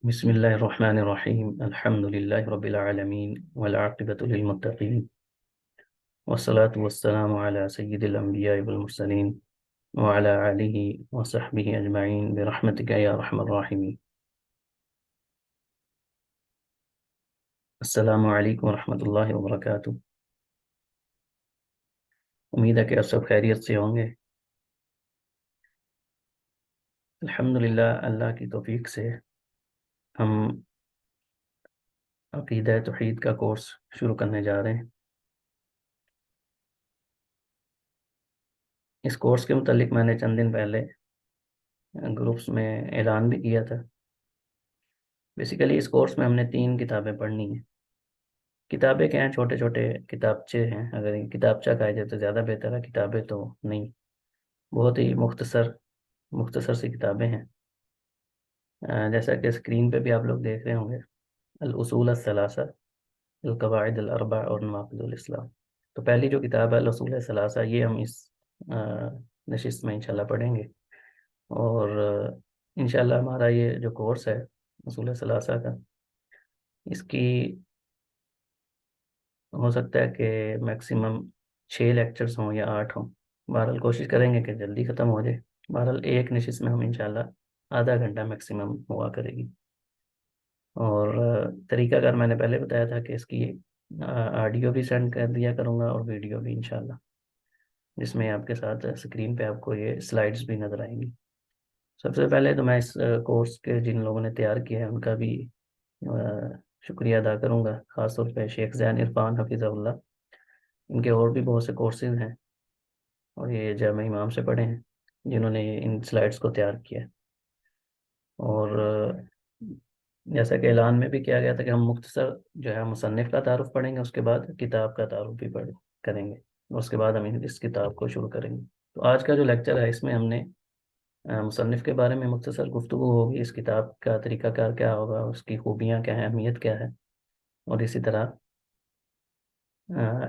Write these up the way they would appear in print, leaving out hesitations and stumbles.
بسم الله الرحمن الرحيم الحمد لله رب العالمين والعاقبة للمتقين والصلاة والسلام على سيد الأنبياء والمرسلين وعلى آله وصحبه أجمعين برحمتك يا أرحم الراحمين. السلام علیکم ورحمۃ اللہ وبرکاتہ. امید ہے کہ آپ سب خیریت سے ہوں گے. الحمدللہ اللہ کی توفیق سے ہم عقیدہ توحید کا کورس شروع کرنے جا رہے ہیں. اس کورس کے متعلق میں نے چند دن پہلے گروپس میں اعلان بھی کیا تھا. بیسیکلی اس کورس میں ہم نے 3 کتابیں پڑھنی ہیں. کتابیں کیا ہیں؟ چھوٹے چھوٹے کتابچے ہیں. اگر کتابچہ کہا جائے تو زیادہ بہتر ہے، کتابیں تو نہیں. بہت ہی مختصر سی کتابیں ہیں. جیسا کہ اسکرین پہ بھی آپ لوگ دیکھ رہے ہوں گے، الاصول الثلاثہ، القواعد الاربع اور نواقض الاسلام. تو پہلی جو کتاب ہے الاصول الثلاثہ، یہ ہم اس نشست میں انشاءاللہ پڑھیں گے. اور انشاءاللہ ہمارا یہ جو کورس ہے اصول ثلاثہ کا، اس کی ہو سکتا ہے کہ میکسیمم 6 لیکچرز ہوں یا 8 ہوں. بہرحال کوشش کریں گے کہ جلدی ختم ہو جائے. بہرحال ایک نشست میں ہم انشاءاللہ آدھا گھنٹہ میکسیمم ہوا کرے گی. اور طریقہ کار میں نے پہلے بتایا تھا کہ اس کی آڈیو بھی سینڈ کر دیا کروں گا اور ویڈیو بھی انشاءاللہ، جس میں آپ کے ساتھ اسکرین پہ آپ کو یہ سلائڈز بھی نظر آئیں گی. سب سے پہلے تو میں اس کورس کے جن لوگوں نے تیار کیا ہے ان کا بھی شکریہ ادا کروں گا، خاص طور پہ شیخ زین عرفان حفظہ اللہ. ان کے اور بھی بہت سے کورسز ہیں اور یہ جامعہ امام سے پڑھے ہیں جنہوں نے ان سلائڈز کو تیار کیا ہے. اور جیسا کہ اعلان میں بھی کیا گیا تھا کہ ہم مختصر جو ہے مصنف کا تعارف پڑھیں گے، اس کے بعد کتاب کا تعارف بھی کریں گے، اور اس کے بعد ہم اس کتاب کو شروع کریں گے. تو آج کا جو لیکچر ہے اس میں ہم نے مصنف کے بارے میں مختصر گفتگو ہوگی. اس کتاب کا طریقہ کار کیا ہوگا، اس کی خوبیاں کیا ہیں، اہمیت کیا ہے، اور اسی طرح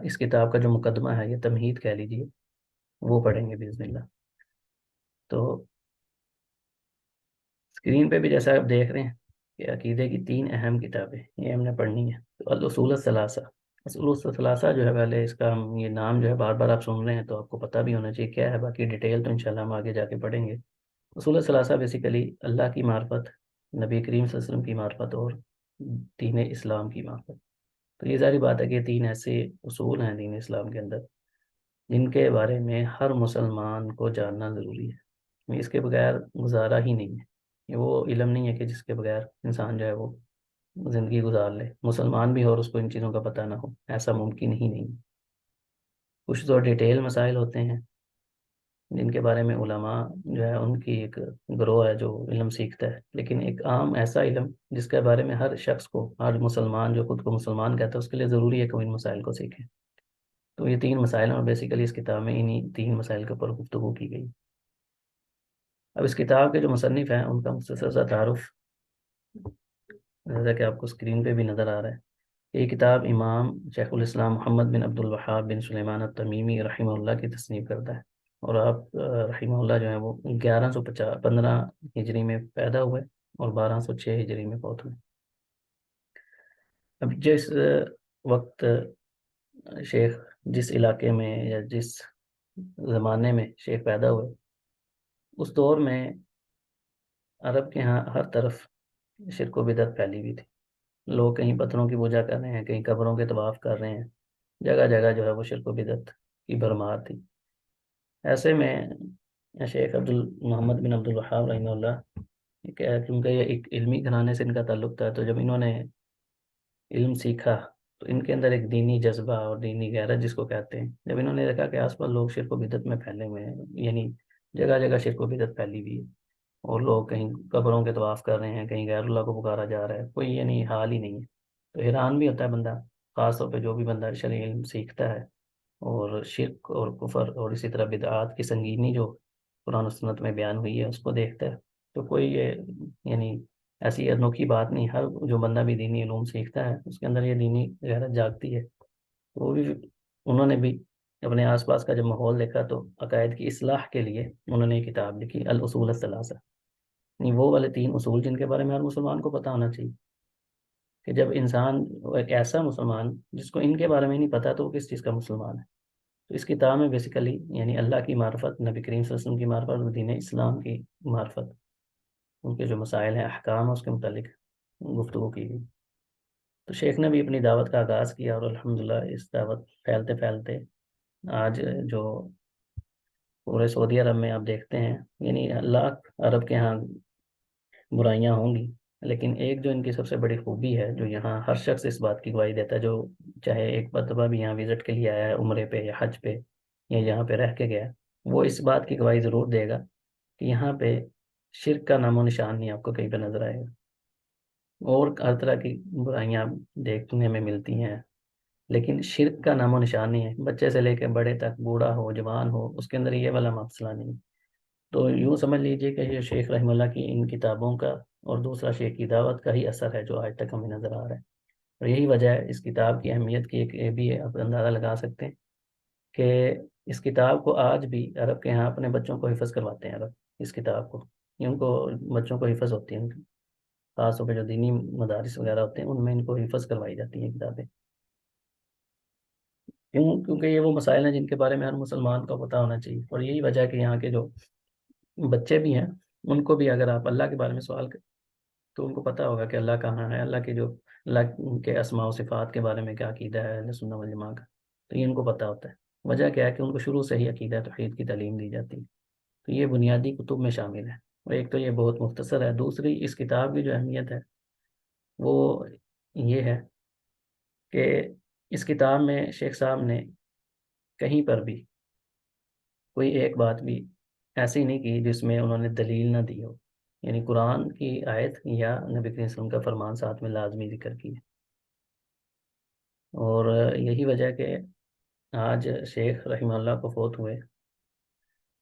اس کتاب کا جو مقدمہ ہے، یہ تمہید کہہ لیجیے، وہ پڑھیں گے باذن اللہ. تو اسکرین پہ بھی جیسا آپ دیکھ رہے ہیں کہ عقیدے کی 3 اہم کتابیں یہ ہم نے پڑھنی ہے. تو الاصول الثلاثہ، اصول الثلاثہ جو ہے، پہلے اس کا ہم یہ نام جو ہے بار بار آپ سن رہے ہیں تو آپ کو پتہ بھی ہونا چاہیے کیا ہے. باقی ڈیٹیل تو انشاءاللہ ہم آگے جا کے پڑھیں گے. اصول الثلاثہ بیسیکلی اللہ کی معرفت، نبی کریم صلی اللہ علیہ وسلم کی معرفت اور دین اسلام کی معرفت. تو یہ ظاہری بات ہے کہ 3 ایسے اصول ہیں دین اسلام کے اندر جن کے بارے میں ہر مسلمان کو جاننا ضروری ہے. اس کے بغیر گزارا ہی نہیں ہے. یہ وہ علم نہیں ہے کہ جس کے بغیر انسان جو ہے وہ زندگی گزار لے، مسلمان بھی ہو اور اس کو ان چیزوں کا پتہ نہ ہو، ایسا ممکن ہی نہیں. کچھ تو ڈیٹیل مسائل ہوتے ہیں جن کے بارے میں علماء جو ہے ان کی ایک گروہ ہے جو علم سیکھتا ہے، لیکن ایک عام ایسا علم جس کے بارے میں ہر شخص کو، ہر مسلمان جو خود کو مسلمان کہتا ہے، اس کے لیے ضروری ہے کہ وہ ان مسائل کو سیکھیں. تو یہ 3 مسائل ہیں اور بیسیکلی اس کتاب میں انہی 3 مسائل کے اوپر گفتگو کی گئی. اب اس کتاب کے جو مصنف ہیں ان کا مختصر سا تعارف، جیسا کہ آپ کو اسکرین پہ بھی نظر آ رہا ہے. یہ کتاب امام شیخ الاسلام محمد بن عبد الوہاب بن سلیمان التمیمی رحمہ اللہ کی تصنیف کرتا ہے. اور آپ رحمہ اللہ جو ہے وہ 1115 ہجری میں پیدا ہوئے اور 1206 ہجری میں فوت ہوئے. اب جس وقت شیخ، جس علاقے میں یا جس زمانے میں شیخ پیدا ہوئے، اس دور میں عرب کے ہاں ہر طرف شرک و بدعت پھیلی ہوئی تھی. لوگ کہیں پتھروں کی پوجا کر رہے ہیں، کہیں قبروں کے طواف کر رہے ہیں، جگہ جگہ جو ہے وہ شرک و بدعت کی بھرمار تھی. ایسے میں شیخ محمد بن عبد الوہاب رحمہ اللہ، کیونکہ یہ ایک علمی گھرانے سے ان کا تعلق تھا، تو جب انہوں نے علم سیکھا تو ان کے اندر ایک دینی جذبہ اور دینی غیرت جس کو کہتے ہیں، جب انہوں نے دیکھا کہ آس پاس لوگ شرک و بدعت میں پھیلے ہوئے ہیں، یعنی جگہ جگہ شرک و بدعت پھیلی ہوئی ہے، اور لوگ کہیں قبروں کے طواف کر رہے ہیں، کہیں غیر اللہ کو پکارا جا رہا ہے، کوئی یعنی حال ہی نہیں ہے. تو حیران بھی ہوتا ہے بندہ، خاص طور پہ جو بھی بندہ شرعی علم سیکھتا ہے. اور شرک اور کفر اور اسی طرح بدعات کی سنگینی جو قرآن و سنت میں بیان ہوئی ہے اس کو دیکھتا ہے، تو کوئی یہ یعنی ایسی انوکھی بات نہیں. ہر جو بندہ بھی دینی علوم سیکھتا ہے اس کے اندر یہ دینی غیرت جاگتی ہے. وہ بھی انہوں نے بھی اپنے آس پاس کا جب ماحول دیکھا تو عقائد کی اصلاح کے لیے انہوں نے یہ کتاب لکھی الاصول الثلاثہ. نہیں، وہ والے 3 اصول جن کے بارے میں ہر مسلمان کو پتہ ہونا چاہیے، کہ جب انسان ایک ایسا مسلمان جس کو ان کے بارے میں نہیں پتہ تو وہ کس چیز کا مسلمان ہے۔ تو اس کتاب میں بیسیکلی یعنی اللہ کی معرفت، نبی کریم صلی اللہ علیہ وسلم کی معرفت اور دین اسلام کی معرفت، ان کے جو مسائل ہیں، احکام ہیں، اس کے متعلق گفتگو کی گئی۔ تو شیخ نے بھی اپنی دعوت کا آغاز کیا، اور الحمدللہ اس دعوت پھیلتے پھیلتے آج جو پورے سعودی عرب میں آپ دیکھتے ہیں، یعنی لاکھ عرب کے ہاں برائیاں ہوں گی، لیکن ایک جو ان کی سب سے بڑی خوبی ہے، جو یہاں ہر شخص اس بات کی گواہی دیتا ہے، جو چاہے ایک مرتبہ بھی یہاں وزٹ کے لیے آیا ہے، عمرے پہ یا حج پہ یا یہاں پہ رہ کے گیا، وہ اس بات کی گواہی ضرور دے گا کہ یہاں پہ شرک کا نام و نشان نہیں آپ کو کہیں پہ نظر آئے گا، اور ہر طرح کی برائیاں دیکھنے میں ملتی ہیں، لیکن شرک کا نام و نشان نہیں ہے، بچے سے لے کے بڑے تک، بوڑھا ہو جوان ہو، اس کے اندر یہ والا مسئلہ نہیں۔ تو یوں سمجھ لیجئے کہ یہ شیخ رحمہ اللہ کی ان کتابوں کا اور دوسرا شیخ کی دعوت کا ہی اثر ہے جو آج تک ہمیں نظر آ رہا ہے، اور یہی وجہ ہے اس کتاب کی اہمیت کی۔ ایک یہ بھی آپ اندازہ لگا سکتے ہیں کہ اس کتاب کو آج بھی عرب کے ہاں اپنے بچوں کو حفظ کرواتے ہیں عرب، اس کتاب کو، ان کو بچوں کو حفظ ہوتی ہیں، خاص طور پہ جو دینی مدارس وغیرہ ہوتے ہیں ان میں ان کو حفظ کروائی جاتی ہیں کتابیں، کیونکہ یہ وہ مسائل ہیں جن کے بارے میں ہر مسلمان کو پتہ ہونا چاہیے، اور یہی وجہ ہے کہ یہاں کے جو بچے بھی ہیں ان کو بھی اگر آپ اللہ کے بارے میں سوال کریں تو ان کو پتہ ہوگا کہ اللہ کہاں ہے، اللہ کے جو اللہ کے اسماء و صفات کے بارے میں کیا عقیدہ ہے اہل سنت والجماعت کا، تو یہ ان کو پتہ ہوتا ہے۔ وجہ کیا ہے کہ ان کو شروع سے ہی عقیدہ توحید کی تعلیم دی جاتی ہے، تو یہ بنیادی کتب میں شامل ہے، اور ایک تو یہ بہت مختصر ہے، دوسری اس کتاب کی جو اہمیت ہے وہ یہ ہے کہ اس کتاب میں شیخ صاحب نے کہیں پر بھی کوئی ایک بات بھی ایسی نہیں کی جس میں انہوں نے دلیل نہ دی ہو، یعنی قرآن کی آیت یا نبی کریم صلی اللہ علیہ وسلم کا فرمان ساتھ میں لازمی ذکر کی ہے، اور یہی وجہ ہے کہ آج شیخ رحمہ اللہ کو فوت ہوئے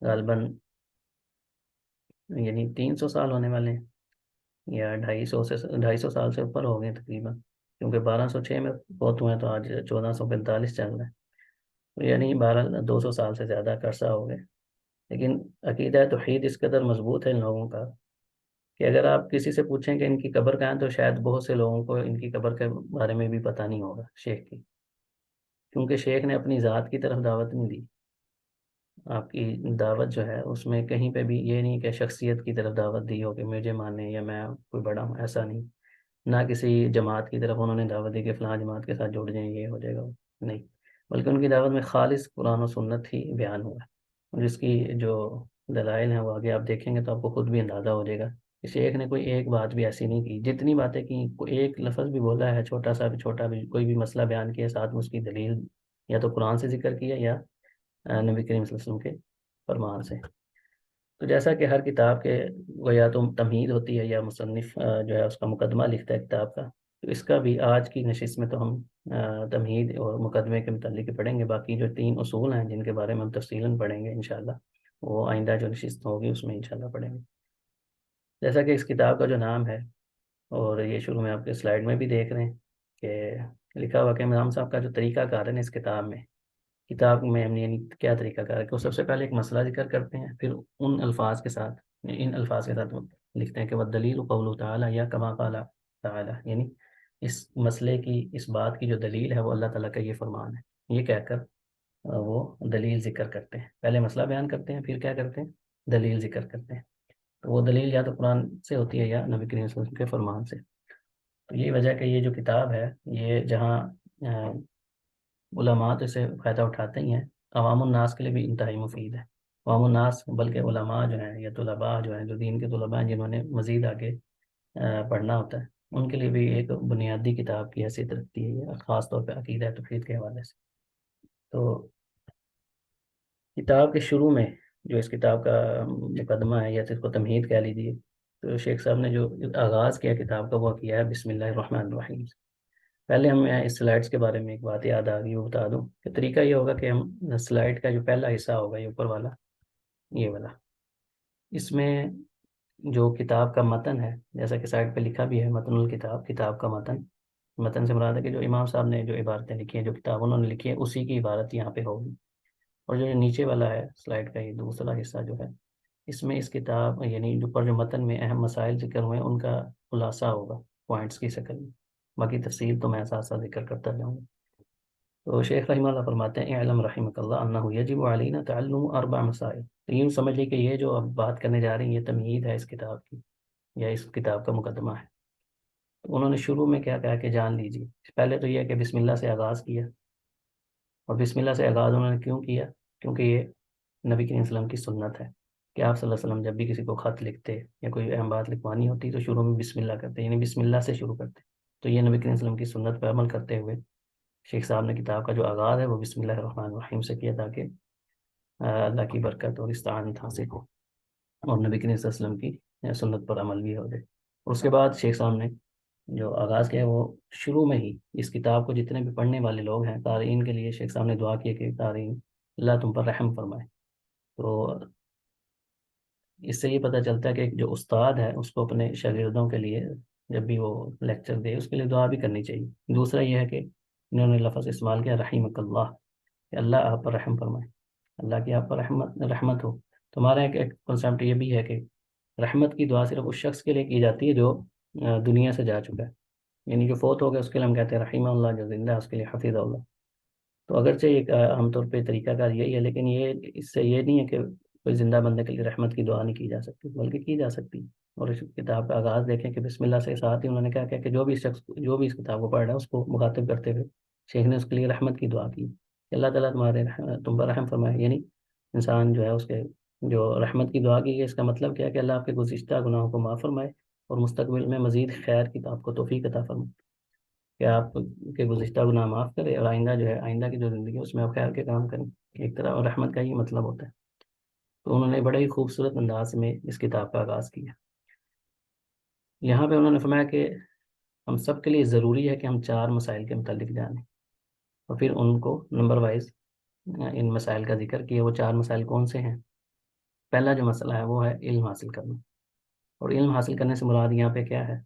غالباً یعنی 300 سال ہونے والے ہیں، یا 250 سال سے اوپر ہو گئے تقریباً، کیونکہ 1206 میں فوت ہوئے ہیں تو آج 1445 چل رہا ہے، تو یعنی 200 سال سے زیادہ کا عرصہ ہو گئے، لیکن عقیدہ توحید اس قدر مضبوط ہے ان لوگوں کا کہ اگر آپ کسی سے پوچھیں کہ ان کی قبر کہاں ہے تو شاید بہت سے لوگوں کو ان کی قبر کے بارے میں بھی پتہ نہیں ہوگا شیخ کی، کیونکہ شیخ نے اپنی ذات کی طرف دعوت نہیں دی، آپ کی دعوت جو ہے اس میں کہیں پہ بھی یہ نہیں کہ شخصیت کی طرف دعوت دی ہو کہ مجھے مانے یا میں کوئی بڑا ہوں، ایسا نہیں، نہ کسی جماعت کی طرف انہوں نے دعوت دی کہ فلاں جماعت کے ساتھ جڑ جائیں یہ ہو جائے گا، نہیں، بلکہ ان کی دعوت میں خالص قرآن و سنت ہی بیان ہوا ہے، اور جس کی جو دلائل ہیں وہ آگے آپ دیکھیں گے تو آپ کو خود بھی اندازہ ہو جائے گا کہ شیخ نے کوئی ایک بات بھی ایسی نہیں کی، جتنی باتیں کی کوئی ایک لفظ بھی بولا ہے، چھوٹا سا بھی، چھوٹا بھی کوئی بھی مسئلہ بیان کیا ساتھ میں اس کی دلیل یا تو قرآن سے ذکر کیا یا نبی کریم صلی اللہ علیہ وسلم کے فرمان سے۔ تو جیسا کہ ہر کتاب کے وہ یا تو تمہید ہوتی ہے یا مصنف جو ہے اس کا مقدمہ لکھتا ہے کتاب کا، تو اس کا بھی آج کی نشست میں تو ہم تمہید اور مقدمے کے متعلق ہی پڑھیں گے، باقی جو 3 اصول ہیں جن کے بارے میں ہم تفصیلاً پڑھیں گے انشاءاللہ، وہ آئندہ جو نشست ہوگی اس میں انشاءاللہ پڑھیں گے۔ جیسا کہ اس کتاب کا جو نام ہے، اور یہ شروع میں آپ کے سلائیڈ میں بھی دیکھ رہے ہیں کہ لکھا ہوا کہ امام صاحب کا جو طریقہ کار ہے نا اس کتاب میں ہم نے یعنی کیا طریقہ کار ہے کہ وہ سب سے پہلے ایک مسئلہ ذکر کرتے ہیں، پھر ان الفاظ کے ساتھ ان الفاظ کے ساتھ وہ لکھتے ہیں کہ والدلیل قول تعالیٰ یا کما قال تعالیٰ، یعنی اس مسئلے کی، اس بات کی جو دلیل ہے وہ اللہ تعالیٰ کا یہ فرمان ہے، یہ کہہ کر وہ دلیل ذکر کرتے ہیں، پہلے مسئلہ بیان کرتے ہیں پھر کیا کرتے ہیں، دلیل ذکر کرتے ہیں، تو وہ دلیل یا تو قرآن سے ہوتی ہے یا نبی کریم صلی اللہ علیہ وسلم کے فرمان سے۔ تو یہ وجہ کہ یہ جو کتاب ہے یہ جہاں علماء تو اسے فائدہ اٹھاتے ہی ہیں، عوام الناس کے لیے بھی انتہائی مفید ہے، عوام الناس بلکہ علماء جو ہیں یا طلباء جو ہیں جو دین کے طلباء ہیں جنہوں نے مزید آگے پڑھنا ہوتا ہے ان کے لیے بھی ایک بنیادی کتاب کی حیثیت رکھتی ہے یہ، خاص طور پہ عقیدہ توحید کے حوالے سے۔ تو کتاب کے شروع میں جو اس کتاب کا مقدمہ ہے یا اس کو تمہید کہہ لیجیے، تو شیخ صاحب نے جو آغاز کیا کتاب کا وہ کیا ہے بسم اللہ الرحمن الرحیم۔ پہلے ہم اس سلائڈس کے بارے میں ایک بات یاد آ گئی وہ بتا دوں کہ طریقہ یہ ہوگا کہ ہم سلائڈ کا جو پہلا حصہ ہوگا یہ اوپر والا، یہ والا، اس میں جو کتاب کا متن ہے جیسا کہ سائڈ پہ لکھا بھی ہے متن الکتاب، کتاب کا متن، متن سے مراد ہے کہ جو امام صاحب نے جو عبارتیں لکھی ہیں، جو کتاب انہوں نے لکھی ہے اسی کی عبارت یہاں پہ ہوگی، اور جو نیچے والا ہے سلائڈ کا یہ دوسرا حصہ جو ہے اس میں اس کتاب یعنی جو متن میں اہم مسائل ذکر ہوئے ہیں ان کا خلاصہ ہوگا پوائنٹس کی شکل میں، باقی تفصیل تو میں ساتھ ساتھ ذکر کرتا جاؤں گا۔ تو شیخ رحمہ اللہ فرماتے ہیں اعلم رحمک اللہ انہ یجب علینا تعلم اربع مسائل، تو یوں سمجھ لی کہ یہ جو اب بات کرنے جا رہی ہیں یہ تمہید ہے اس کتاب کی، یا اس کتاب کا مقدمہ ہے۔ تو انہوں نے شروع میں کیا کہا کہ جان لیجیے، پہلے تو یہ کہ بسم اللہ سے آغاز کیا، اور بسم اللہ سے آغاز انہوں نے کیوں کیا؟ کیونکہ یہ نبی کریم صلی اللہ علیہ وسلم کی سنت ہے کہ آپ صلی اللہ علیہ وسلم جب بھی کسی کو خط لکھتے یا کوئی اہم بات لکھوانی ہوتی تو شروع میں بسم اللہ کرتے، یعنی بسم اللہ سے شروع کرتے۔ تو یہ نبی کریم صلی اللہ علیہ وسلم کی سنت پر عمل کرتے ہوئے شیخ صاحب نے کتاب کا جو آغاز ہے وہ بسم اللہ الرحمن الرحیم سے کیا، تاکہ اللہ کی برکت اور استعانت حاصل ہو اور نبی کریم صلی اللہ علیہ وسلم کی سنت پر عمل بھی ہو جائے۔ اس کے بعد شیخ صاحب نے جو آغاز کیا وہ شروع میں ہی اس کتاب کو جتنے بھی پڑھنے والے لوگ ہیں قارئین کے لیے شیخ صاحب نے دعا کی کہ قارئین اللہ تم پر رحم فرمائے۔ تو اس سے یہ پتہ چلتا ہے کہ جو استاد ہے اس کو اپنے شاگردوں کے لیے جب بھی وہ لیکچر دے اس کے لیے دعا بھی کرنی چاہیے۔ دوسرا یہ ہے کہ انہوں نے لفظ استعمال کیا رحمک اللہ، کہ اللہ آپ پر رحم فرمائے، اللہ کی آپ پر رحمت ہو۔ تو ہمارا ایک کنسیپٹ یہ بھی ہے کہ رحمت کی دعا صرف اس شخص کے لیے کی جاتی ہے جو دنیا سے جا چکا ہے، یعنی جو فوت ہو گیا اس کے لیے ہم کہتے ہیں رحمہ اللہ، جو زندہ ہے اس کے لیے حفظ اللہ۔ تو اگرچہ ایک عام طور پہ طریقہ کار یہی ہے، لیکن یہ اس سے یہ نہیں ہے کہ کوئی زندہ بندے کے لیے رحمت کی دعا نہیں کی جا سکتی، بلکہ کی جا سکتی۔ اور اس کتاب کا آغاز دیکھیں کہ بسم اللہ سے ساتھ ہی انہوں نے کیا کہا کہ جو بھی شخص جو بھی اس کتاب کو پڑھ رہا ہے اس کو مخاطب کرتے ہوئے شیخ نے اس کے لیے رحمت کی دعا کی کہ اللہ تعالیٰ تم پر رحم فرمائے، یعنی انسان جو ہے اس کے جو رحمت کی دعا کی ہے اس کا مطلب کیا ہے کہ اللہ آپ کے گزشتہ گناہوں کو معاف فرمائے اور مستقبل میں مزید خیر کی آپ کو توفیق عطا فرمائے، کہ آپ کے گزشتہ گناہ معاف کرے اور آئندہ جو ہے آئندہ کی جو زندگی ہے اس میں آپ خیر کے کام کریں۔ ایک طرح رحمت کا ہی مطلب ہوتا ہے۔ تو انہوں نے بڑے ہی خوبصورت انداز میں اس کتاب کا آغاز کیا۔ یہاں پہ انہوں نے فرمایا کہ ہم سب کے لیے ضروری ہے کہ ہم 4 مسائل کے متعلق جانیں، اور پھر ان کو نمبر وائز ان مسائل کا ذکر کیا۔ وہ 4 مسائل کون سے ہیں؟ پہلا جو مسئلہ ہے وہ ہے علم حاصل کرنا، اور علم حاصل کرنے سے مراد یہاں پہ کیا ہے؟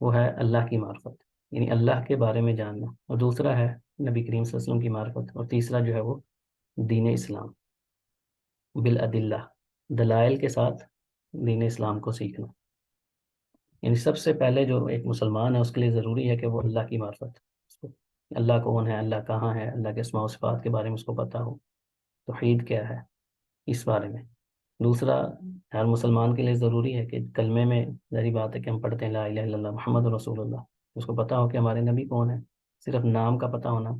وہ ہے اللہ کی معرفت، یعنی اللہ کے بارے میں جاننا، اور دوسرا ہے نبی کریم صلی اللہ علیہ وسلم کی معرفت، اور تیسرا جو ہے وہ دین اسلام بالادلہ، دلائل کے ساتھ دین اسلام کو سیکھنا۔ یعنی سب سے پہلے جو ایک مسلمان ہے اس کے لیے ضروری ہے کہ وہ اللہ کی معرفت، اس کو اللہ کون ہے، اللہ کہاں ہے، اللہ کے اسماء و صفات کے بارے میں اس کو پتہ ہو، توحید کیا ہے اس بارے میں۔ دوسرا، ہر مسلمان کے لیے ضروری ہے کہ کلمے میں ظاہری بات ہے کہ ہم پڑھتے ہیں لا الہ الا اللہ محمد رسول اللہ، اس کو پتہ ہو کہ ہمارے نبی کون ہے۔ صرف نام کا پتہ ہونا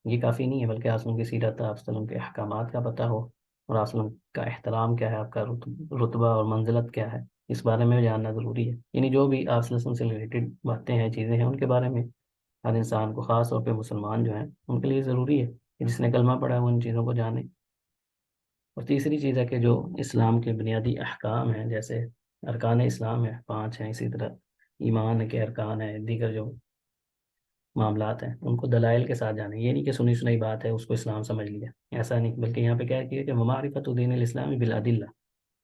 یہ کافی نہیں ہے، بلکہ آپ کے سیرت، آپ کے احکامات کا پتہ ہو، اور آپ کا احترام کیا ہے، آپ کا رتبہ اور منزلت کیا ہے، اس بارے میں جاننا ضروری ہے۔ یعنی جو بھی آپ سے ریلیٹڈ باتیں ہیں، چیزیں ہیں، ان کے بارے میں ہر انسان کو، خاص طور پہ مسلمان جو ہیں ان کے لیے ضروری ہے کہ جس نے کلمہ پڑھا ہے وہ ان چیزوں کو جانے۔ اور تیسری چیز ہے کہ جو اسلام کے بنیادی احکام ہیں، جیسے ارکان اسلام ہے 5 ہیں، اسی طرح ایمان کے ارکان ہیں، دیگر جو معاملات ہیں ان کو دلائل کے ساتھ جانے۔ یہ نہیں کہ سنی سنائی بات ہے اس کو اسلام سمجھ لیا، ایسا نہیں، بلکہ یہاں پہ کیا کیا کہ معرفت دین الاسلام بالادلہ،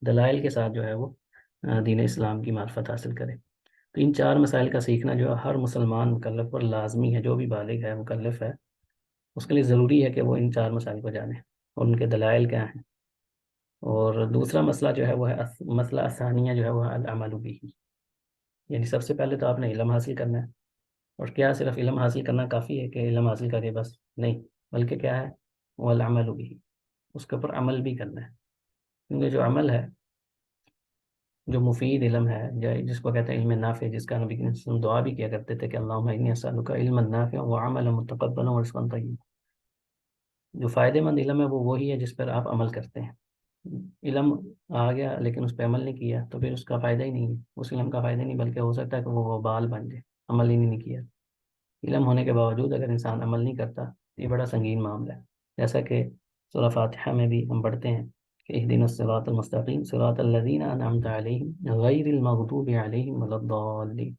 دلائل کے ساتھ جو ہے وہ دین اسلام کی معرفت حاصل کرے۔ تو ان 4 مسائل کا سیکھنا جو ہے ہر مسلمان مکلف پر لازمی ہے، جو بھی بالغ ہے مکلف ہے اس کے لیے ضروری ہے کہ وہ ان 4 مسائل کو جانے اور ان کے دلائل کیا ہیں۔ اور دوسرا مسئلہ جو ہے وہ ہے مسئلہ ثانیہ جو ہے وہ ہے العمل بہ، یعنی سب سے پہلے تو آپ نے علم حاصل کرنا ہے، اور کیا صرف علم حاصل کرنا کافی ہے کہ علم حاصل کرے بس؟ نہیں، بلکہ کیا ہے وہ العمل بہ، اس کے اوپر عمل بھی کرنا ہے، کیونکہ جو عمل ہے، جو مفید علم ہے، جس کو کہتے ہیں علم نافع، جس کا نبی صلی اللہ علیہ وسلم دعا بھی کیا کرتے تھے کہ اللہم انی اسألک علما نافعا وعملا متقبلا ورزقا طیبا، جو فائدہ مند علم ہے وہ وہی ہے جس پر آپ عمل کرتے ہیں۔ علم آ گیا لیکن اس پہ عمل نہیں کیا تو پھر اس کا فائدہ ہی نہیں ہے، اس علم کا فائدہ نہیں، بلکہ ہو سکتا ہے کہ وہ وبال بن جائے، عمل ہی نہیں کیا۔ علم ہونے کے باوجود اگر انسان عمل نہیں کرتا تو یہ بڑا سنگین معاملہ ہے، جیسا کہ سورہ فاتحہ میں بھی ہم پڑھتے ہیں کہ اہدنا الصراط المستقیم صراط الذین انعمت علیہم غیر المغضوب علیہم ولا الضالین۔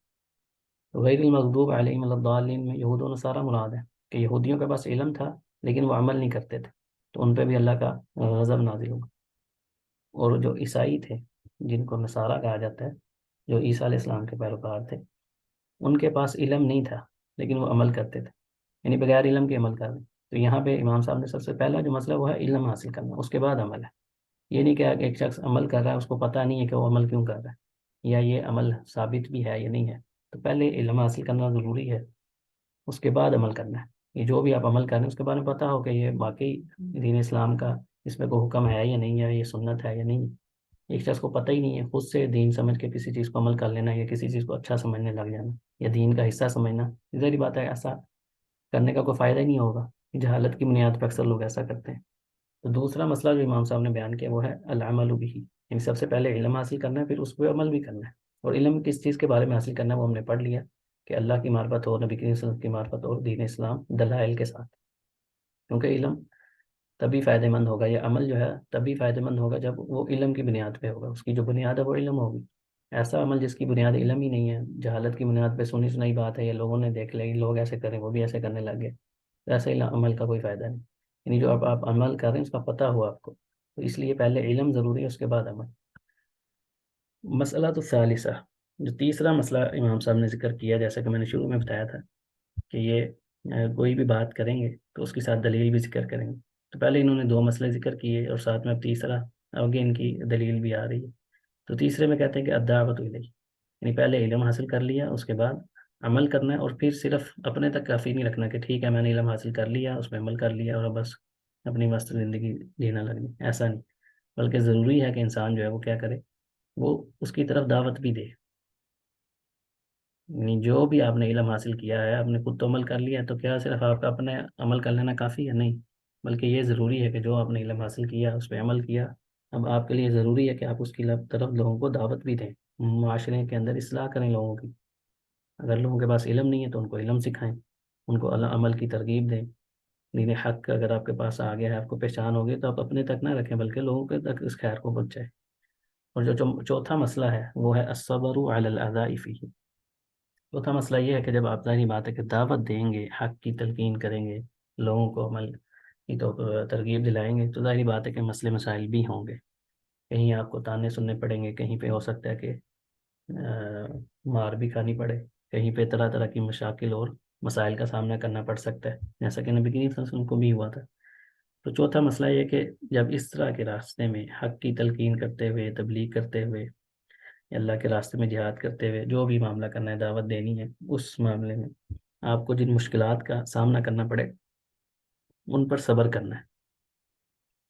تو غیر المغضوب علیہم ولا الضالین میں یہود و نصارہ مراد ہے، کہ یہودیوں کے پاس علم تھا لیکن وہ عمل نہیں کرتے تھے، تو ان پہ بھی اللہ کا غضب نازل ہوگا۔ اور جو عیسائی تھے، جن کو نصارہ کہا جاتا ہے، جو عیسیٰ علیہ السلام کے پیروکار تھے، ان کے پاس علم نہیں تھا لیکن وہ عمل کرتے تھے، یعنی بغیر علم کے عمل کر رہے ہیں۔ تو یہاں پہ امام صاحب نے سب سے پہلا جو مسئلہ وہ ہے علم حاصل کرنا، اس کے بعد عمل ہے۔ یہ نہیں کہ ایک شخص عمل کر رہا ہے اس کو پتہ نہیں ہے کہ وہ عمل کیوں کر رہا ہے یا یہ عمل ثابت بھی ہے یا نہیں ہے. تو پہلے علم حاصل کرنا ضروری ہے، اس کے بعد عمل کرنا ہے. یہ جو بھی آپ عمل کر رہے ہیں اس کے بارے میں پتہ ہو کہ یہ واقعی دین اسلام کا اس میں کوئی حکم ہے یا نہیں ہے، یہ سنت ہے یا نہیں. ایک شخص کو پتہ ہی نہیں ہے، خود سے دین سمجھ کے کسی چیز کو عمل کر لینا یا کسی چیز کو اچھا سمجھنے لگ جانا یا دین کا حصہ سمجھنا، ظاہری بات ہے ایسا کرنے کا کوئی فائدہ ہی نہیں ہوگا. جہالت کی بنیاد پر اکثر لوگ ایسا کرتے ہیں. تو دوسرا مسئلہ جو امام صاحب نے بیان کیا وہ ہے العمل به، یعنی سب سے پہلے علم حاصل کرنا ہے، پھر اس پہ عمل بھی کرنا ہے. اور علم کس چیز کے بارے میں حاصل کرنا ہے وہ ہم نے پڑھ لیا کہ اللہ کی معرفت اور نبی کریم صلی اللہ علیہ وسلم کی معرفت اور دین اسلام دلائل کے ساتھ. کیونکہ علم تبھی فائدہ مند ہوگا یا عمل جو ہے تبھی فائدہ مند ہوگا جب وہ علم کی بنیاد پہ ہوگا، اس کی جو بنیاد ہے وہ علم ہوگی. ایسا عمل جس کی بنیاد علم ہی نہیں ہے، جہالت کی بنیاد پہ سنی سنائی بات ہے یا لوگوں نے دیکھ لی لوگ ایسے کریں وہ بھی ایسے کرنے لگ گئے، تو ایسے عمل کا کوئی فائدہ نہیں. یعنی جو آپ عمل کر رہے ہیں اس کا پتہ ہوا آپ کو، تو اس لیے پہلے علم ضروری ہے، اس کے بعد عمل. مسئلہ تو ثالثہ، جو تیسرا مسئلہ امام صاحب نے ذکر کیا، جیسا کہ میں نے شروع میں بتایا تھا کہ یہ کوئی بھی بات کریں گے تو اس کے ساتھ دلیل بھی ذکر کریں گے. تو پہلے انہوں نے دو مسئلے ذکر کیے اور ساتھ میں اب تیسرا آگے ان کی دلیل بھی آ رہی ہے. تو تیسرے میں کہتے ہیں کہ الدعوۃ الیہ، یعنی پہلے علم حاصل کر لیا اس کے بعد عمل کرنا ہے. اور پھر صرف اپنے تک کافی نہیں رکھنا کہ ٹھیک ہے میں نے علم حاصل کر لیا اس پہ عمل کر لیا اور بس اپنی مست زندگی جینا لگنی، ایسا نہیں. بلکہ ضروری ہے کہ انسان جو ہے وہ کیا کرے، وہ اس کی طرف دعوت بھی دے. یعنی جو بھی آپ نے علم حاصل کیا ہے آپ نے خود تو عمل کر لیا ہے، تو کیا صرف آپ کا اپنے عمل کر لینا کافی ہے؟ نہیں، بلکہ یہ ضروری ہے کہ جو آپ نے علم حاصل کیا اس پہ عمل کیا، اب آپ کے لیے ضروری ہے کہ آپ اس کی طرف لوگوں کو دعوت بھی دیں، معاشرے کے اندر اصلاح کریں لوگوں کی. اگر لوگوں کے پاس علم نہیں ہے تو ان کو علم سکھائیں، ان کو عمل کی ترغیب دیں. دین حق اگر آپ کے پاس آ گیا ہے، آپ کو پہچان ہو گئی، تو آپ اپنے تک نہ رکھیں بلکہ لوگوں کے تک اس خیر کو پہنچائیں. اور جو چوتھا مسئلہ ہے وہ ہے الصبر علی الاذى فیہ. چوتھا مسئلہ یہ ہے کہ جب آپ ظاہری بات ہے کہ دعوت دیں گے، حق کی تلقین کریں گے، لوگوں کو عمل کی تو ترغیب دلائیں گے، تو ظاہری بات ہے کہ مسئلے مسائل بھی ہوں گے. کہیں آپ کو تانے سننے پڑیں گے، کہیں پہ ہو سکتا ہے کہ مار بھی کھانی پڑے، کہیں پہ طرح طرح کی مشاکل اور مسائل کا سامنا کرنا پڑ سکتا ہے، جیسا کہ نبی کریم صلی اللہ علیہ وسلم کو بھی ہوا تھا. تو چوتھا مسئلہ یہ کہ جب اس طرح کے راستے میں حق کی تلقین کرتے ہوئے، تبلیغ کرتے ہوئے، اللہ کے راستے میں جہاد کرتے ہوئے جو بھی معاملہ کرنا ہے، دعوت دینی ہے، اس معاملے میں آپ کو جن مشکلات کا سامنا کرنا پڑے ان پر صبر کرنا ہے.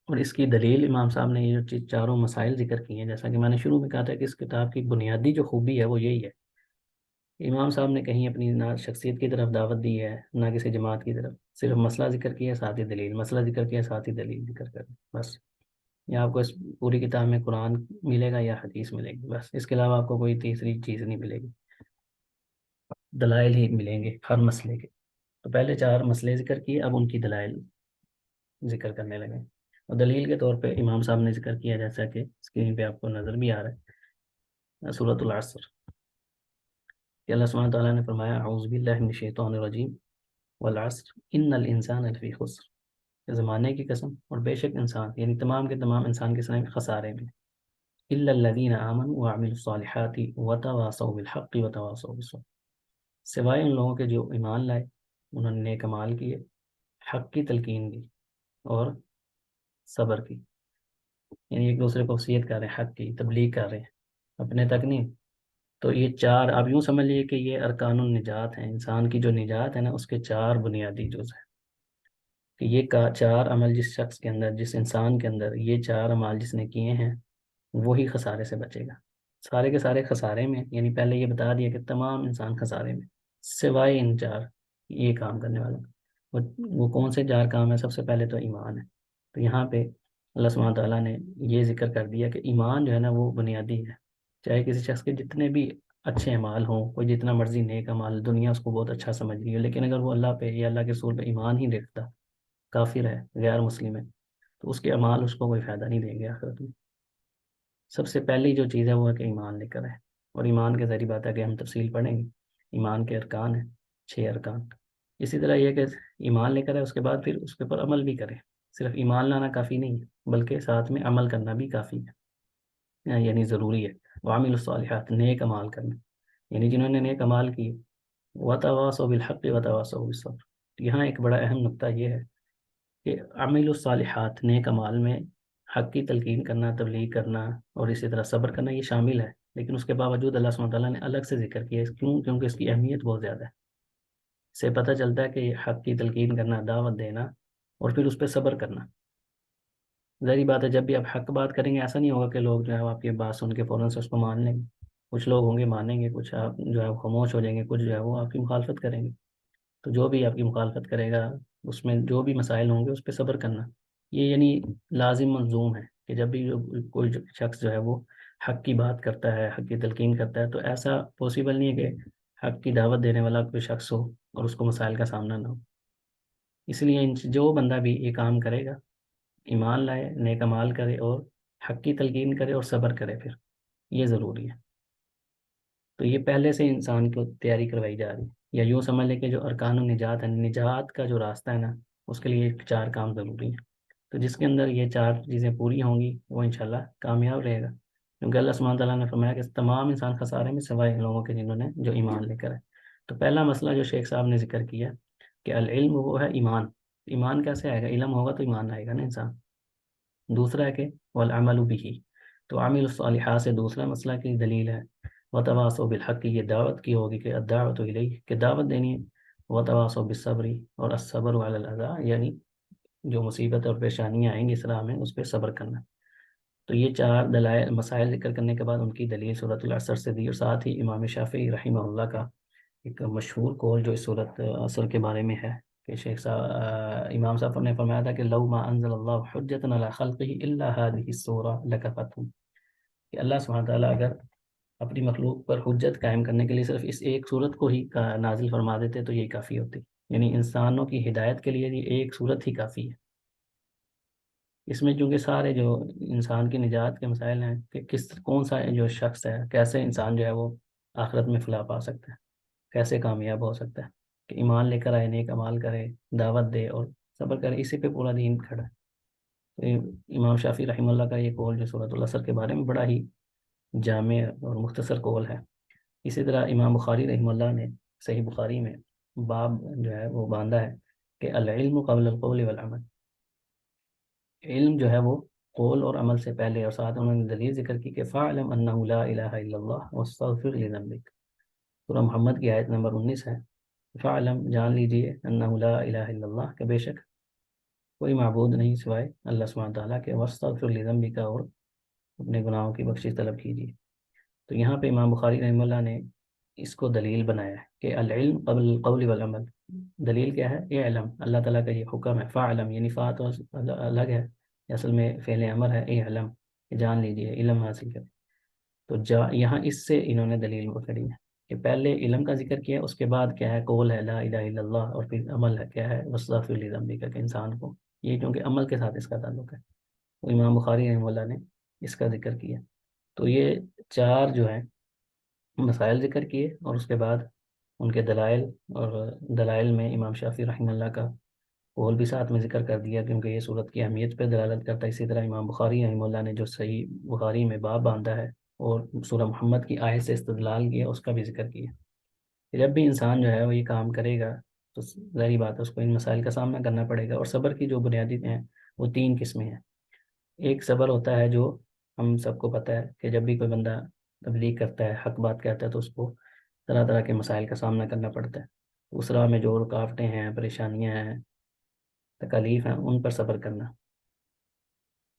اور اس کی دلیل امام صاحب نے یہ جو چاروں مسائل ذکر کی ہیں، جیسا کہ میں نے شروع میں کہا تھا کہ اس کتاب کی بنیادی جو خوبی ہے وہ یہی ہے. امام صاحب نے کہیں اپنی نہ شخصیت کی طرف دعوت دی ہے نہ کسی جماعت کی طرف، صرف مسئلہ ذکر کیا ساتھ ہی دلیل، مسئلہ ذکر کیا ساتھ ہی دلیل ذکر کر بس. یا آپ کو اس پوری کتاب میں قرآن ملے گا یا حدیث ملے گی، بس اس کے علاوہ آپ کو کوئی تیسری چیز نہیں ملے گی، دلائل ہی ملیں گے ہر مسئلے کے. تو پہلے چار مسئلے ذکر کیے، اب ان کی دلائل ذکر کرنے لگے. اور دلیل کے طور پہ امام صاحب نے ذکر کیا، جیسا کہ اسکرین پہ آپ کو نظر بھی آ رہا ہے، سورۃ العصر کہ اللہ سبحانہ تعالیٰ نے فرمایا اعوذ باللہ من الشیطان الرجیم والعصر ان الانسان لفی خسر، زمانے کی قسم اور بے شک انسان، یعنی تمام کے تمام انسان کے سامنے خسارے میں، الا الذین آمنوا وعملوا الصالحات وتواصوا بالحق وتواصوا بالصبر، سوائے ان لوگوں کے جو ایمان لائے، انہوں نے نیک اعمال کیے، حق کی تلقین کی اور صبر کی. یعنی ایک دوسرے کو وصیت کر رہے ہیں، حق کی تبلیغ کر رہے ہیں، اپنے تک نہیں. تو یہ چار آپ یوں سمجھ لیجیے کہ یہ ارکان النجات ہیں، انسان کی جو نجات ہے نا اس کے چار بنیادی جز ہیں. کہ یہ چار عمل جس شخص کے اندر، جس انسان کے اندر یہ چار عمل جس نے کیے ہیں وہی خسارے سے بچے گا. سارے کے سارے خسارے میں، یعنی پہلے یہ بتا دیا کہ تمام انسان خسارے میں سوائے ان چار یہ کام کرنے والا. وہ کون سے چار کام ہیں؟ سب سے پہلے تو ایمان ہے. تو یہاں پہ اللہ سبحانہ تعالیٰ نے یہ ذکر کر دیا کہ ایمان جو ہے نا وہ بنیادی ہے. چاہے کسی شخص کے جتنے بھی اچھے اعمال ہوں، کوئی جتنا مرضی نیک اعمال، دنیا اس کو بہت اچھا سمجھ رہی ہے، لیکن اگر وہ اللہ پہ یا اللہ کے رسول پہ ایمان ہی رکھتا، کافر ہے، غیر مسلم ہے، تو اس کے اعمال اس کو کوئی فائدہ نہیں دیں گے آخرت میں. سب سے پہلی جو چیز ہے وہ ہے کہ ایمان لے کر ہے. اور ایمان کے ذریعے بات ہے کہ ہم تفصیل پڑھیں گے. ایمان کے ارکان ہیں 6 ارکان. اسی طرح یہ کہ ایمان لے کر ہے، اس کے بعد پھر اس کے اوپر عمل بھی کرے. صرف ایمان لانا کافی نہیں ہے بلکہ ساتھ میں عمل کرنا بھی کافی ہے، یعنی ضروری ہے. وعامل الصالحات، نیک امال کرنا، یعنی جنہوں نے نیک امال کی. وتواصوا بالحق وتواصوا بالصبر. یہاں ایک بڑا اہم نقطہ یہ ہے کہ عامل الصالحات، نیک امال میں حق کی تلقین کرنا، تبلیغ کرنا اور اسی طرح صبر کرنا یہ شامل ہے، لیکن اس کے باوجود اللہ سبحانہ تعالیٰ نے الگ سے ذکر کیا ہے۔ کیوں؟ کیونکہ اس کی اہمیت بہت زیادہ ہے۔ اس سے پتہ چلتا ہے کہ حق کی تلقین کرنا، دعوت دینا اور پھر اس پہ صبر کرنا، ظاہری بات ہے جب بھی آپ حق بات کریں گے ایسا نہیں ہوگا کہ لوگ جو ہے وہ آپ کی بات سن کے فوراً سے اس کو مان لیں گے۔ کچھ لوگ ہوں گے مانیں گے، کچھ آپ جو ہے وہ خاموش ہو جائیں گے، کچھ جو ہے وہ آپ کی مخالفت کریں گے۔ تو جو بھی آپ کی مخالفت کرے گا، اس میں جو بھی مسائل ہوں گے اس پہ صبر کرنا، یہ یعنی لازم ملزوم ہے کہ جب بھی کوئی شخص جو ہے وہ حق کی بات کرتا ہے، حق کی تلقین کرتا ہے، تو ایسا پاسبل نہیں ہے کہ حق کی دعوت دینے والا کوئی شخص ہو اور اس کو مسائل کا سامنا نہ ہو۔ اس لیے جو بندہ بھی یہ کام کرے گا، ایمان لائے، نیک اعمال کرے اور حق کی تلقین کرے اور صبر کرے، پھر یہ ضروری ہے۔ تو یہ پہلے سے انسان کو تیاری کروائی جا رہی ہے، یا یوں سمجھ لیں کہ جو ارکان النجات ہے، نجات کا جو راستہ ہے نا، اس کے لیے 4 کام ضروری ہیں۔ تو جس کے اندر یہ 4 چیزیں پوری ہوں گی وہ انشاءاللہ کامیاب رہے گا، کیونکہ اللہ سبحانہ تعالیٰ نے فرمایا کہ تمام انسان خسارے میں سوائے ان لوگوں کے جنہوں نے جو ایمان لے کر ہے۔ تو پہلا مسئلہ جو شیخ صاحب نے ذکر کیا کہ العلم وہ ہے ایمان۔ ایمان کیسے آئے گا؟ علم ہوگا تو ایمان آئے گا نا انسان۔ دوسرا ہے کہ والعمل به، تو عامل الصالحات سے دوسرا مسئلہ کی دلیل ہے۔ وتواصوا بالحق، یہ دعوت کی ہوگی کہ الدعوت الیہ، کہ دعوت دینی ہے۔ وتواصوا بالصبر، اور الصبر علی الاذى، یعنی جو مصیبت اور پریشانیاں آئیں گی اس راہ میں اس پہ صبر کرنا۔ تو یہ 4 دلائل مسائل ذکر کرنے کے بعد ان کی دلیل سورۃ العصر سے دی، اور ساتھ ہی امام شافعی رحمہ اللہ کا ایک مشہور قول جو اس سورۃ عصر کے بارے میں ہے کہ شیخ صاحب امام صاحب نے فرمایا تھا کہ لو ما انزل اللہ حجۃ علی خلقہ الا هذه السورہ لکفتهم، کہ اللہ سبحانہ تعالیٰ اگر اپنی مخلوق پر حجت قائم کرنے کے لیے صرف اس ایک صورت کو ہی نازل فرما دیتے تو یہی کافی ہوتی، یعنی انسانوں کی ہدایت کے لیے یہ ایک صورت ہی کافی ہے۔ اس میں چونکہ سارے جو انسان کی نجات کے مسائل ہیں کہ کون سا جو شخص ہے، کیسے انسان جو ہے وہ آخرت میں فلاح پا سکتا ہے، کیسے کامیاب ہو سکتا ہے، کہ ایمان لے کر آئے، نیک اعمال کرے، دعوت دے اور صبر کرے، اسی پہ پورا دین کھڑا ہے۔ تو امام شافعی رحمہ اللہ کا یہ قول جو سورۃ العصر کے بارے میں بڑا ہی جامع اور مختصر قول ہے۔ اسی طرح امام بخاری رحمہ اللہ نے صحیح بخاری میں باب جو ہے وہ باندھا ہے کہ العلم قبل القول والعمل، علم جو ہے وہ قول اور عمل سے پہلے، اور ساتھ انہوں نے دلیل ذکر کی کہ فاعلم انہ لا الہ الا اللہ واستغفر لذنبک، سورہ محمد کی آیت نمبر 19 ہے۔ فاعلم، جان لیجئے، انہ لا الہ الا اللہ، کہ بے شک کوئی معبود نہیں سوائے اللہ سبحانہ تعالیٰ کے، واستغفر لذنبک، اور اپنے گناہوں کی بخشش طلب کیجیے۔ تو یہاں پہ امام بخاری رحمہ اللہ نے اس کو دلیل بنایا ہے کہ العلم قبل القول والعمل۔ دلیل کیا ہے؟ اعلم، اللہ تعالیٰ کا یہ حکم ہے، فاعلم یعنی فا تو الگ ہے، اصل میں فعل امر ہے، اعلم، جان لیجیے، علم حاصل کریں۔ تو یہاں اس سے انہوں نے دلیل پکڑی ہے کہ پہلے علم کا ذکر کیا، اس کے بعد کیا ہے؟ قول ہے لا الہ الا اللہ، اور پھر عمل ہے کیا ہے؟ واستغفر لذنبک، کہ انسان کو یہ کیونکہ عمل کے ساتھ اس کا تعلق ہے، تو امام بخاری رحمہ اللہ نے اس کا ذکر کیا۔ تو یہ 4 جو ہیں مسائل ذکر کیے، اور اس کے بعد ان کے دلائل، اور دلائل میں امام شافعی رحمہ اللہ کا قول بھی ساتھ میں ذکر کر دیا کیونکہ یہ صورت کی اہمیت پہ دلالت کرتا ہے۔ اسی طرح امام بخاری رحمہ اللہ نے جو صحیح بخاری میں باب باندھا ہے اور سورہ محمد کی آیت سے استدلال کیا، اس کا بھی ذکر کیا کہ جب بھی انسان جو ہے وہ یہ کام کرے گا تو ظاہری بات ہے اس کو ان مسائل کا سامنا کرنا پڑے گا۔ اور صبر کی جو بنیادی ہیں وہ 3 قسمیں ہیں۔ ایک صبر ہوتا ہے جو ہم سب کو پتہ ہے کہ جب بھی کوئی بندہ تبلیغ کرتا ہے، حق بات کہتا ہے، تو اس کو طرح طرح کے مسائل کا سامنا کرنا پڑتا ہے۔ اس راہ میں جو رکاوٹیں ہیں، پریشانیاں ہیں، تکالیف ہیں، ان پر صبر کرنا،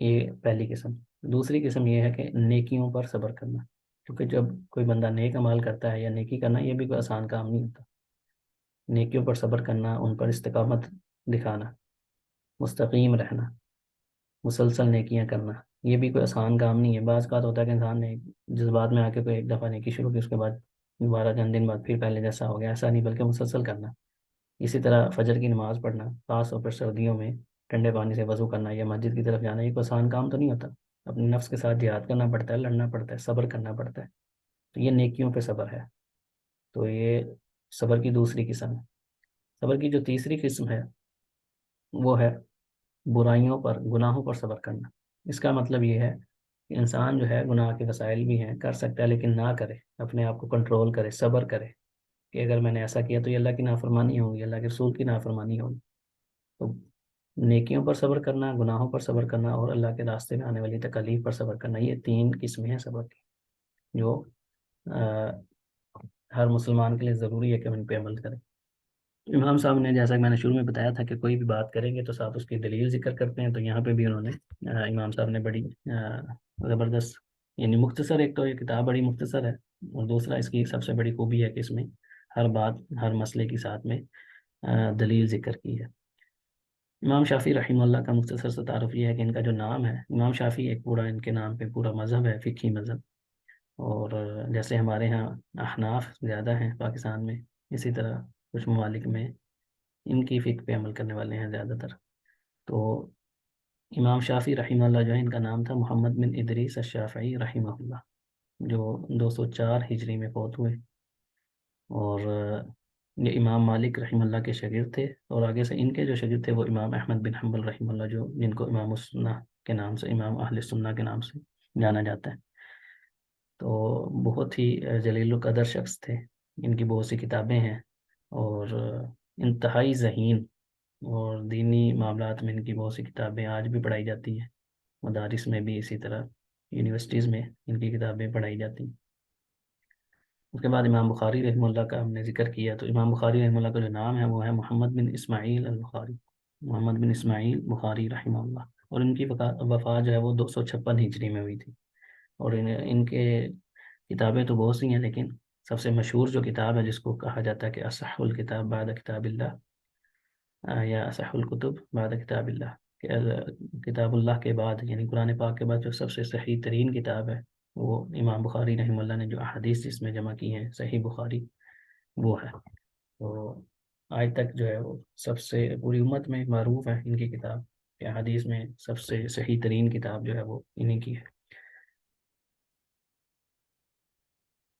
یہ پہلی قسم۔ دوسری قسم یہ ہے کہ نیکیوں پر صبر کرنا، کیونکہ جب کوئی بندہ نیک عمل کرتا ہے یا نیکی کرنا، یہ بھی کوئی آسان کام نہیں ہوتا۔ نیکیوں پر صبر کرنا، ان پر استقامت دکھانا، مستقیم رہنا، مسلسل نیکیاں کرنا، یہ بھی کوئی آسان کام نہیں ہے۔ بعض اوقات ہوتا ہے کہ انسان نے جذبات میں آ کے کوئی ایک دفعہ نیکی شروع کی، اس کے بعد دوبارہ چند دن بعد پھر پہلے جیسا ہو گیا، ایسا نہیں، بلکہ مسلسل کرنا۔ اسی طرح فجر کی نماز پڑھنا، خاص طور پر سردیوں میں ٹھنڈے پانی سے وضو کرنا یا مسجد کی طرف جانا، یہ کوئی آسان کام تو نہیں ہوتا، اپنے نفس کے ساتھ جہاد کرنا پڑتا ہے، لڑنا پڑتا ہے، صبر کرنا پڑتا ہے۔ تو یہ نیکیوں پہ صبر ہے، تو یہ صبر کی دوسری قسم ہے۔ صبر کی جو تیسری قسم ہے وہ ہے برائیوں پر، گناہوں پر صبر کرنا۔ اس کا مطلب یہ ہے کہ انسان جو ہے گناہ کے وسائل بھی ہیں، کر سکتا ہے لیکن نہ کرے، اپنے آپ کو کنٹرول کرے، صبر کرے کہ اگر میں نے ایسا کیا تو یہ اللہ کی نافرمانی ہوگی، اللہ کے رسول کی نافرمانی ہوگی۔ تو نیکیوں پر صبر کرنا، گناہوں پر صبر کرنا، اور اللہ کے راستے میں آنے والی تکالیف پر صبر کرنا، یہ 3 قسمیں ہیں صبر کی، جو ہر مسلمان کے لیے ضروری ہے کہ ان پہ عمل کرے۔ امام صاحب نے، جیسا کہ میں نے شروع میں بتایا تھا کہ کوئی بھی بات کریں گے تو ساتھ اس کی دلیل ذکر کرتے ہیں، تو یہاں پہ بھی انہوں نے امام صاحب نے بڑی زبردست، یعنی مختصر، ایک تو یہ کتاب بڑی مختصر ہے، اور دوسرا اس کی سب سے بڑی خوبی ہے کہ اس میں ہر بات، ہر مسئلے کی ساتھ میں دلیل ذکر کی ہے۔ امام شافعی رحمہ اللہ کا مختصر سا تعارف یہ ہے کہ ان کا جو نام ہے امام شافعی، ایک پورا ان کے نام پہ پورا مذہب ہے، فقہی مذہب، اور جیسے ہمارے ہاں احناف زیادہ ہیں پاکستان میں، اسی طرح کچھ ممالک میں ان کی فقہ پہ عمل کرنے والے ہیں زیادہ تر۔ تو امام شافعی رحمہ اللہ جو ہے، ان کا نام تھا محمد بن ادریس الشافعی رحمہ اللہ، جو 204 ہجری میں فوت ہوئے، اور یہ امام مالک رحمہ اللہ کے شاگرد تھے، اور آگے سے ان کے جو شاگرد تھے وہ امام احمد بن حنبل رحمہ اللہ، جو جن کو امام السنہ کے نام سے، امام اہل سنہ کے نام سے جانا جاتا ہے۔ تو بہت ہی جلیل القدر شخص تھے، ان کی بہت سی کتابیں ہیں، اور انتہائی ذہین، اور دینی معاملات میں ان کی بہت سی کتابیں آج بھی پڑھائی جاتی ہیں، مدارس میں بھی، اسی طرح یونیورسٹیز میں ان کی کتابیں پڑھائی جاتی ہیں۔ اس کے بعد امام بخاری رحمہ اللہ کا ہم نے ذکر کیا، تو امام بخاری رحمہ اللہ کا جو نام ہے وہ ہے محمد بن اسماعیل البخاری، محمد بن اسماعیل بخاری رحمہ اللہ، اور ان کی وفات جو ہے وہ 256 ہجری میں ہوئی تھی، اور ان کے کتابیں تو بہت سی ہیں، لیکن سب سے مشہور جو کتاب ہے جس کو کہا جاتا ہے کہ اصح الکتاب بعد کتاب اللہ، یا اصح الکتب بعد کتاب اللہ، کہ کتاب اللہ کے بعد، یعنی قرآن پاک کے بعد جو سب سے صحیح ترین کتاب ہے وہ امام بخاری رحمہ اللہ نے جو احادیث جس میں جمع کی ہیں، صحیح بخاری وہ ہے۔ تو آج تک جو ہے وہ سب سے پوری امت میں معروف ہے ان کی کتاب، کہ احادیث میں سب سے صحیح ترین کتاب جو ہے وہ انہی کی ہے۔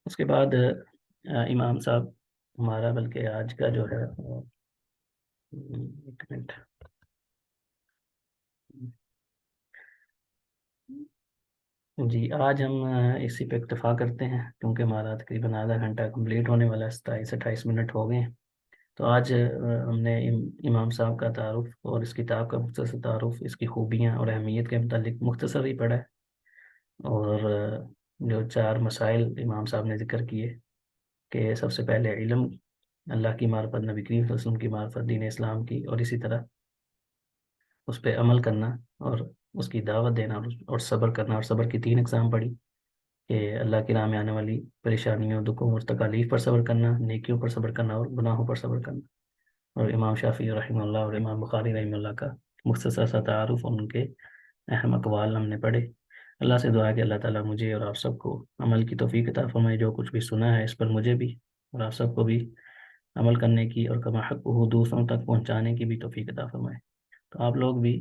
اس کے بعد امام صاحب ہمارا، بلکہ آج کا جو ہے، ایک منٹ، جی آج ہم اسی پہ اکتفا کرتے ہیں، کیونکہ ہمارا تقریباً آدھا گھنٹہ کمپلیٹ ہونے والا ہے، 27-28 منٹ ہو گئے ہیں۔ تو آج ہم نے امام صاحب کا تعارف اور اس کتاب کا مختصر تعارف، اس کی خوبیاں اور اہمیت کے متعلق مختصر ہی پڑھا ہے، اور جو 4 مسائل امام صاحب نے ذکر کیے، کہ سب سے پہلے علم، اللہ کی معرفت، نبی کریم صلی اللہ علیہ وسلم کی معرفت، دین اسلام کی، اور اسی طرح اس پہ عمل کرنا، اور اس کی دعوت دینا، اور صبر کرنا، اور صبر کی 3 اقسام پڑھی، کہ اللہ کی راہ میں آنے والی پریشانیوں، دکھوں اور تکالیف پر صبر کرنا، نیکیوں پر صبر کرنا، اور گناہوں پر صبر کرنا، اور امام شافعی رحمہ اللہ اور امام بخاری رحمہ اللہ کا مختصر سا تعارف، اور ان کے اہم اقوال ہم نے پڑھے۔ اللہ سے دعا ہے کہ اللہ تعالیٰ مجھے اور آپ سب کو عمل کی توفیق عطا فرمائے، جو کچھ بھی سنا ہے اس پر مجھے بھی اور آپ سب کو بھی عمل کرنے کی، اور کما حق ہو دوسروں تک پہنچانے کی بھی توفیق عطا فرمائے۔ تو آپ لوگ بھی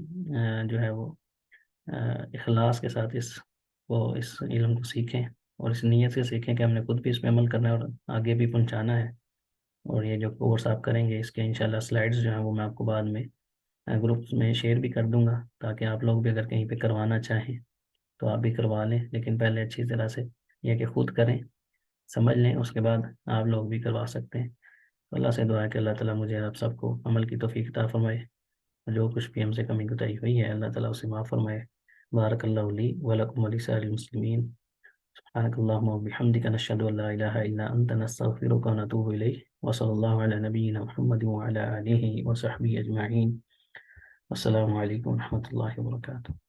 جو ہے وہ اخلاص کے ساتھ اس علم کو سیکھیں، اور اس نیت سے سیکھیں کہ ہم نے خود بھی اس پہ عمل کرنا ہے اور آگے بھی پہنچانا ہے۔ اور یہ جو کورس آپ کریں گے، اس کے انشاءاللہ سلائڈز جو ہیں وہ میں آپ کو بعد میں گروپس میں شیئر بھی کر دوں گا، تاکہ آپ لوگ بھی اگر کہیں پہ کروانا چاہیں تو آپ بھی کروا لیں، لیکن پہلے اچھی طرح سے یہ کہ خود کریں، سمجھ لیں، اس کے بعد آپ لوگ بھی کروا سکتے ہیں۔ تو اللہ سے دعا ہے کہ اللہ تعالیٰ مجھے آپ سب کو عمل کی توفیق عطا فرمائے، جو کچھ بھی ہم سے کمی کوتاہی ہوئی ہے اللہ تعالیٰ اسے معاف فرمائے۔ بارک اللہ لی ولکم ولسائر المسلمین، سبحانک اللہم وبحمدک، نشہد ان لا الہ الا انت، نستغفرک ونتوب الیک، وصلی اللہ علی نبینا محمد وعلی آلہ وصحبہ اجمعین۔ السلام علیکم ورحمۃ اللہ وبرکاتہ۔